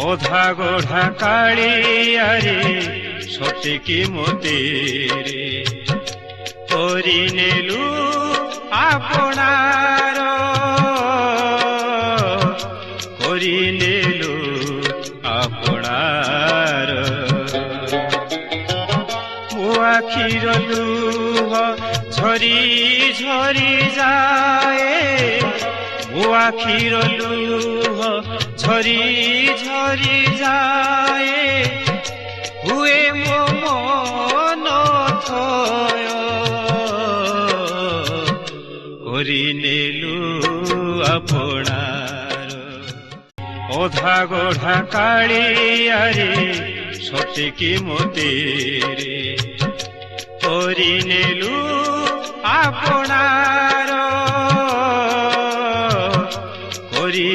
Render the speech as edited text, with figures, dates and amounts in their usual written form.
অধা গঢ়া কাଳିয়ারে সতেকি মতেরে কৰি নেলু আপনার কৰি নেলু আপনার মো আখির লুহ ঝরি ঝরি যায় মো আখির লুহ ঝরি ঝরি যায় হুয়ে মো মন থয় কৰি নেলু আপনার অধা গঢ়া কাଳିয়ারে সতেকি মতেরে কৰি নেলু আপনার কৰি